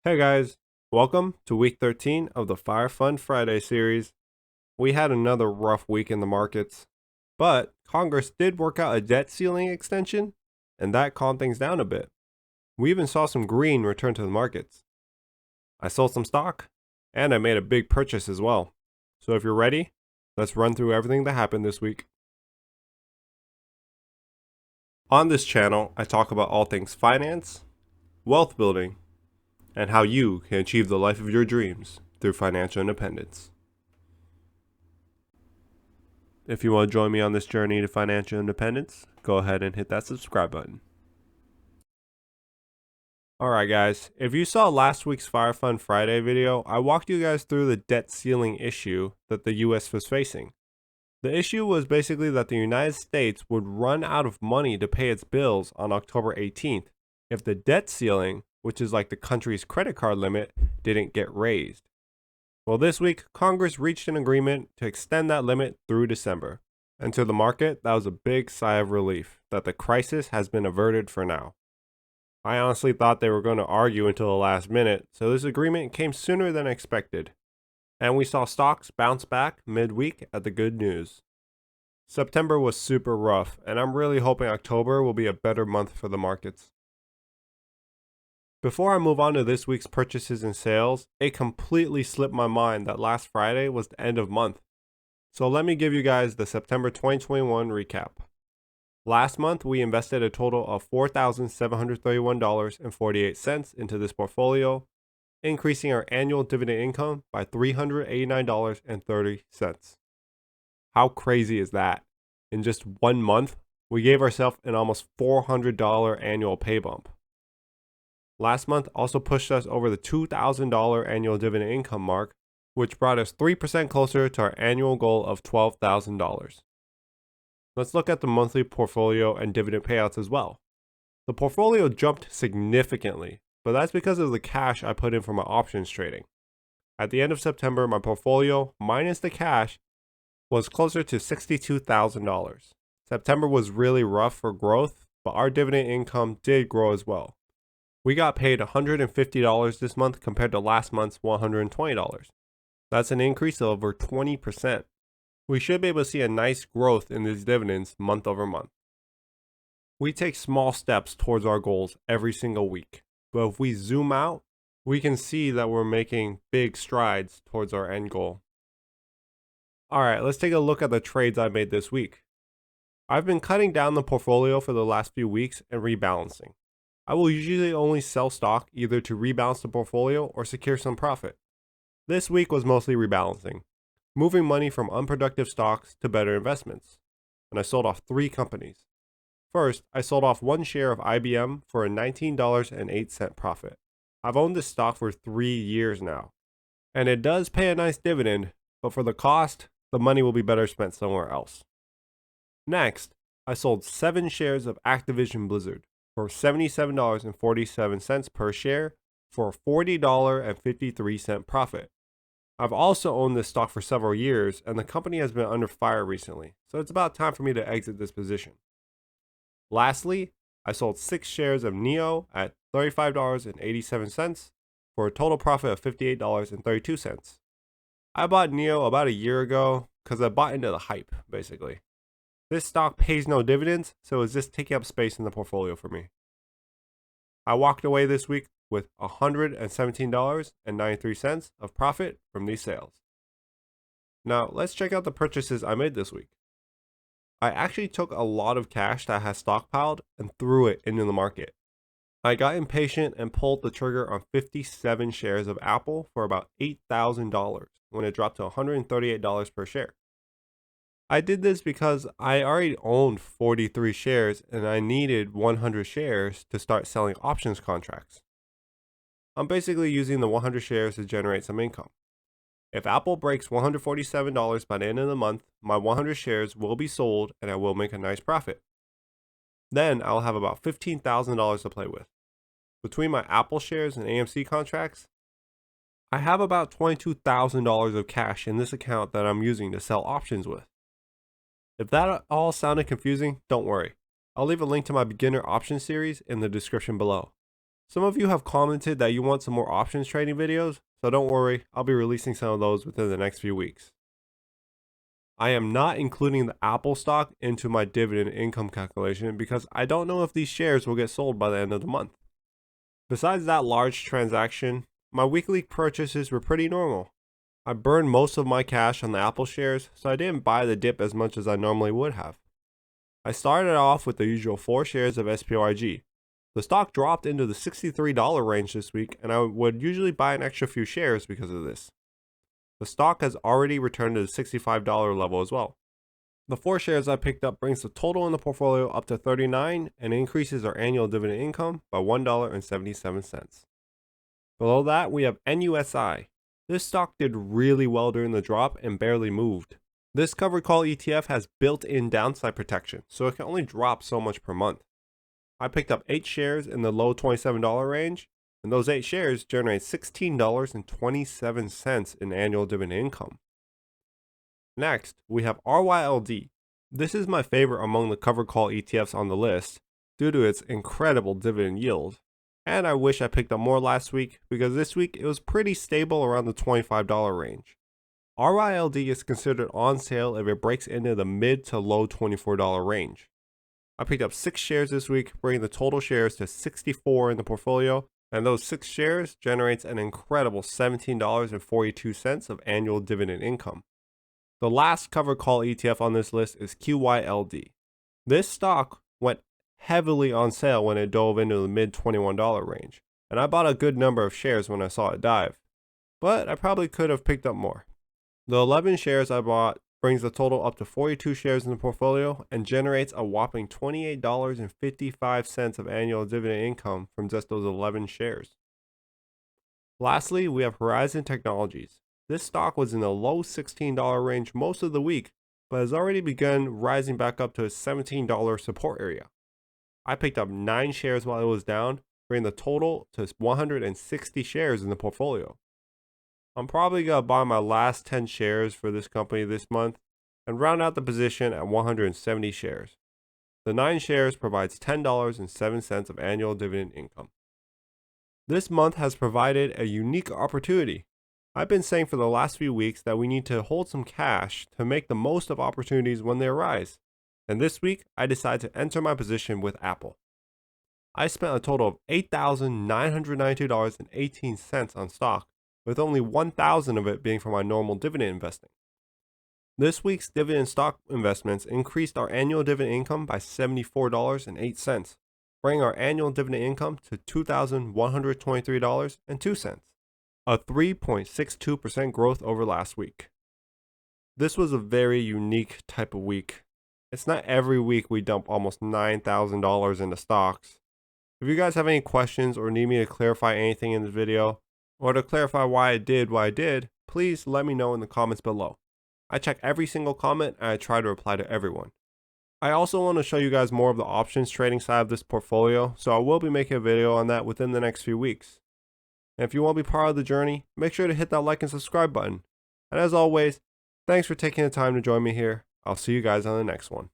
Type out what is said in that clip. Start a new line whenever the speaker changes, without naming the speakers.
Hey guys, welcome to week 13 of the F.I.R.E Fund Friday series. We had another rough week in the markets, but Congress did work out a debt ceiling extension, and that calmed things down a bit. We even saw some green return to the markets. I sold some stock, and I made a big purchase as well. So if you're ready, let's run through everything that happened this week. On this channel, I talk about all things finance, wealth building, and how you can achieve the life of your dreams through financial independence. If you want to join me on this journey to financial independence, go ahead and hit that subscribe button. Alright guys, if you saw last week's F.I.R.E Fund Friday video, I walked you guys through the debt ceiling issue that the US was facing. The issue was basically that the United States would run out of money to pay its bills on October 18th if the debt ceiling, which is like the country's credit card limit, didn't get raised. Well, this week, Congress reached an agreement to extend that limit through December. And to the market, that was a big sigh of relief that the crisis has been averted for now. I honestly thought they were going to argue until the last minute, so this agreement came sooner than expected. And we saw stocks bounce back midweek at the good news. September was super rough, and I'm really hoping October will be a better month for the markets. Before I move on to this week's purchases and sales, it completely slipped my mind that last Friday was the end of month. So let me give you guys the September 2021 recap. Last month, we invested a total of $4,731.48 into this portfolio, increasing our annual dividend income by $389.30. How crazy is that? In just 1 month, we gave ourselves an almost $400 annual pay bump. Last month also pushed us over the $2,000 annual dividend income mark, which brought us 3% closer to our annual goal of $12,000. Let's look at the monthly portfolio and dividend payouts as well. The portfolio jumped significantly, but that's because of the cash I put in for my options trading. At the end of September, my portfolio, minus the cash, was closer to $62,000. September was really rough for growth, but our dividend income did grow as well. We got paid $150 this month compared to last month's $120. That's an increase of over 20%. We should be able to see a nice growth in these dividends month over month. We take small steps towards our goals every single week, but if we zoom out, we can see that we're making big strides towards our end goal. Alright, let's take a look at the trades I made this week. I've been cutting down the portfolio for the last few weeks and rebalancing. I will usually only sell stock either to rebalance the portfolio or secure some profit. This week was mostly rebalancing, moving money from unproductive stocks to better investments, and I sold off 3 companies. First, I sold off 1 share of IBM for a $19.08 profit. I've owned this stock for 3 years now, and it does pay a nice dividend, but for the cost, the money will be better spent somewhere else. Next, I sold 7 shares of Activision Blizzard for $77.47 per share for a $40.53 profit. I've also owned this stock for several years, and the company has been under fire recently, so it's about time for me to exit this position. Lastly, I sold 6 shares of NEO at $35.87 for a total profit of $58.32. I bought NEO about a year ago because I bought into the hype, basically. This stock pays no dividends, so it's just taking up space in the portfolio for me. I walked away this week with $117.93 of profit from these sales. Now, let's check out the purchases I made this week. I actually took a lot of cash that I had stockpiled and threw it into the market. I got impatient and pulled the trigger on 57 shares of Apple for about $8,000 when it dropped to $138 per share. I did this because I already owned 43 shares and I needed 100 shares to start selling options contracts. I'm basically using the 100 shares to generate some income. If Apple breaks $147 by the end of the month, my 100 shares will be sold and I will make a nice profit. Then I'll have about $15,000 to play with. Between my Apple shares and AMC contracts, I have about $22,000 of cash in this account that I'm using to sell options with. If that all sounded confusing, don't worry. I'll leave a link to my beginner options series in the description below. Some of you have commented that you want some more options trading videos, so don't worry, I'll be releasing some of those within the next few weeks. I am not including the Apple stock into my dividend income calculation because I don't know if these shares will get sold by the end of the month. Besides that large transaction, my weekly purchases were pretty normal. I burned most of my cash on the Apple shares, so I didn't buy the dip as much as I normally would have. I started off with the usual 4 shares of SPYG. The stock dropped into the $63 range this week, and I would usually buy an extra few shares because of this. The stock has already returned to the $65 level as well. The 4 shares I picked up brings the total in the portfolio up to 39 and increases our annual dividend income by $1.77. Below that, we have NUSI. This stock did really well during the drop and barely moved. This covered call ETF has built-in downside protection, so it can only drop so much per month. I picked up 8 shares in the low $27 range, and those 8 shares generate $16.27 in annual dividend income. Next, we have RYLD. This is my favorite among the covered call ETFs on the list due to its incredible dividend yield. And I wish I picked up more last week because this week it was pretty stable around the $25 range. RYLD is considered on sale if it breaks into the mid to low $24 range. I picked up 6 shares this week, bringing the total shares to 64 in the portfolio, and those 6 shares generates an incredible $17.42 of annual dividend income. The last covered call ETF on this list is QYLD. This stock went heavily on sale when it dove into the mid $21 range, and I bought a good number of shares when I saw it dive, but I probably could have picked up more. The 11 shares I bought brings the total up to 42 shares in the portfolio and generates a whopping $28.55 of annual dividend income from just those 11 shares. Lastly, we have Horizon Technologies. This stock was in the low $16 range most of the week, but has already begun rising back up to a $17 support area. I picked up 9 shares while it was down, bringing the total to 160 shares in the portfolio. I'm probably going to buy my last 10 shares for this company this month and round out the position at 170 shares. The 9 shares provides $10.07 of annual dividend income. This month has provided a unique opportunity. I've been saying for the last few weeks that we need to hold some cash to make the most of opportunities when they arise. And this week, I decided to enter my position with Apple. I spent a total of $8,992.18 on stock, with only $1,000 of it being for my normal dividend investing. This week's dividend stock investments increased our annual dividend income by $74.08, bringing our annual dividend income to $2,123.02, a 3.62% growth over last week. This was a very unique type of week. It's not every week we dump almost $9,000 into stocks. If you guys have any questions or need me to clarify anything in this video, or to clarify why I did what I did, please let me know in the comments below. I check every single comment and I try to reply to everyone. I also want to show you guys more of the options trading side of this portfolio, so I will be making a video on that within the next few weeks. And if you want to be part of the journey, make sure to hit that like and subscribe button. And as always, thanks for taking the time to join me here. I'll see you guys on the next one.